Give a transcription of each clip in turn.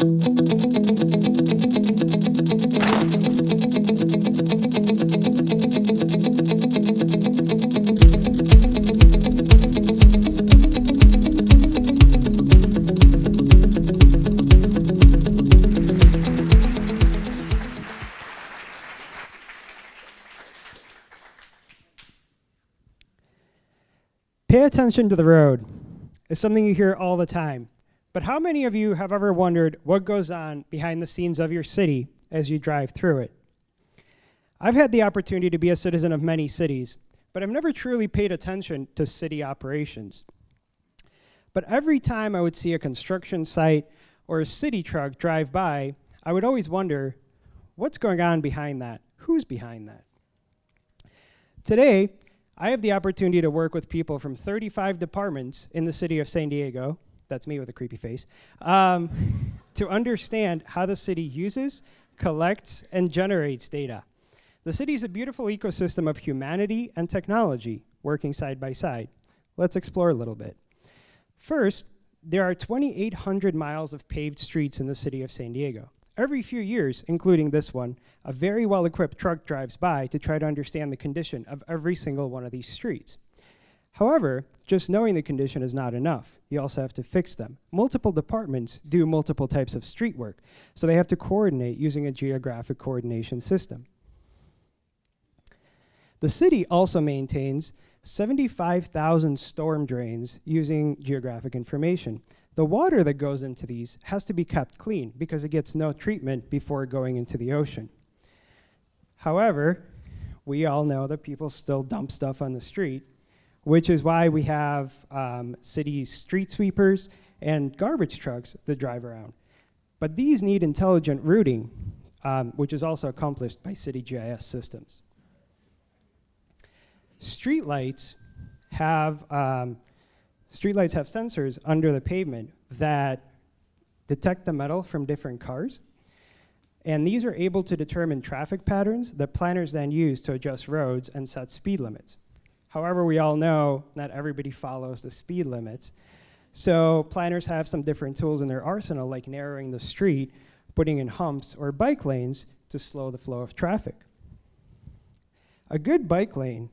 Pay attention to the road is something you hear all the time. But how many of you have ever wondered what goes on behind the scenes of your city as you drive through it? I've had the opportunity to be a citizen of many cities, but I've never truly paid attention to city operations. But every time I would see a construction site or a city truck drive by, I would always wonder, what's going on behind that? Who's behind that? Today, I have the opportunity to work with people from 35 departments in the city of San Diego, that's me with a creepy face, to understand how the city uses, collects, and generates data. The city is a beautiful ecosystem of humanity and technology working side by side. Let's explore a little bit. First, there are 2,800 miles of paved streets in the city of San Diego. Every few years, including this one, a very well-equipped truck drives by to try to understand the condition of every single one of these streets. However, just knowing the condition is not enough. You also have to fix them. Multiple departments do multiple types of street work, so they have to coordinate using a geographic coordination system. The city also maintains 75,000 storm drains using geographic information. The water that goes into these has to be kept clean because it gets no treatment before going into the ocean. However, we all know that people still dump stuff on the street, which is why we have city street sweepers and garbage trucks that drive around. But these need intelligent routing, which is also accomplished by city GIS systems. Streetlights have sensors under the pavement that detect the metal from different cars. And these are able to determine traffic patterns that planners then use to adjust roads and set speed limits. However, we all know not everybody follows the speed limits. So planners have some different tools in their arsenal, like narrowing the street, putting in humps or bike lanes to slow the flow of traffic. A good bike lane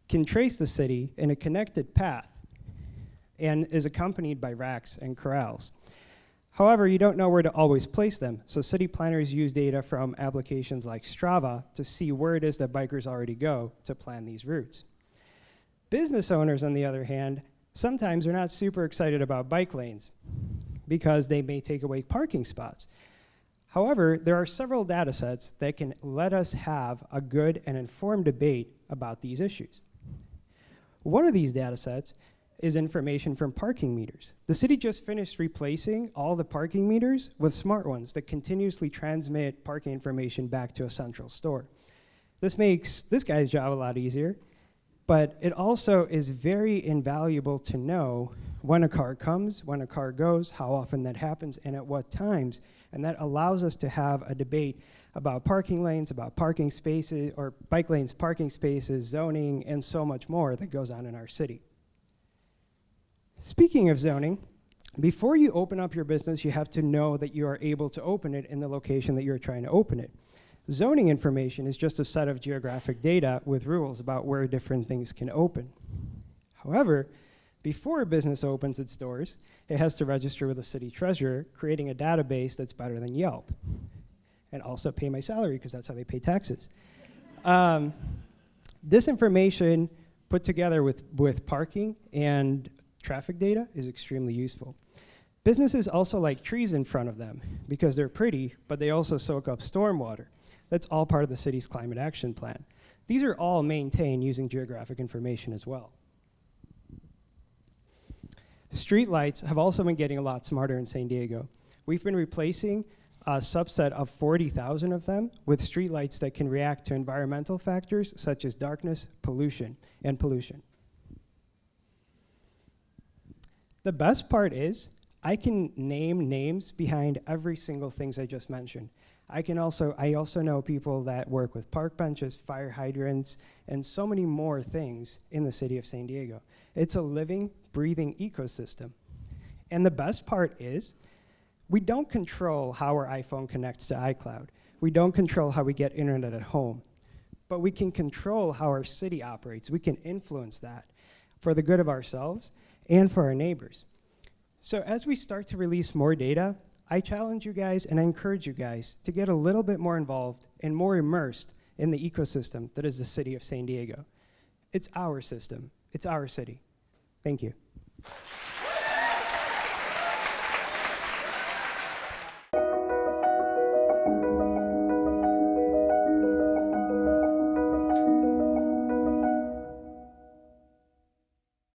can trace the city in a connected path and is accompanied by racks and corrals. However, you don't know where to always place them, so city planners use data from applications like Strava to see where it is that bikers already go to plan these routes. Business owners, on the other hand, sometimes are not super excited about bike lanes because they may take away parking spots. However, there are several data sets that can let us have a good and informed debate about these issues. One of these data sets is information from parking meters. The city just finished replacing all the parking meters with smart ones that continuously transmit parking information back to a central store. This makes this guy's job a lot easier, but it also is very invaluable to know when a car comes, when a car goes, how often that happens, and at what times. And that allows us to have a debate about parking lanes, about parking spaces, or bike lanes, parking spaces, zoning, and so much more that goes on in our city. Speaking of zoning, before you open up your business, you have to know that you are able to open it in the location that you're trying to open it. Zoning information is just a set of geographic data with rules about where different things can open. However, before a business opens its doors, it has to register with the city treasurer, creating a database that's better than Yelp. And also pay my salary, because that's how they pay taxes. This information put together with parking and traffic data is extremely useful. Businesses also like trees in front of them because they're pretty, but they also soak up stormwater. That's all part of the city's climate action plan. These are all maintained using geographic information as well. Streetlights have also been getting a lot smarter in San Diego. We've been replacing a subset of 40,000 of them with streetlights that can react to environmental factors such as darkness, pollution. The best part is I can name names behind every single things I just mentioned. I also know people that work with park benches, fire hydrants, and so many more things in the city of San Diego. It's a living, breathing ecosystem. And the best part is We don't control how our iPhone connects to iCloud. We don't control how we get internet at home. But we can control how our city operates. We can influence that for the good of ourselves and for our neighbors. So as we start to release more data, I challenge you guys and I encourage you guys to get a little bit more involved and more immersed in the ecosystem that is the city of San Diego. It's our system. It's our city. Thank you.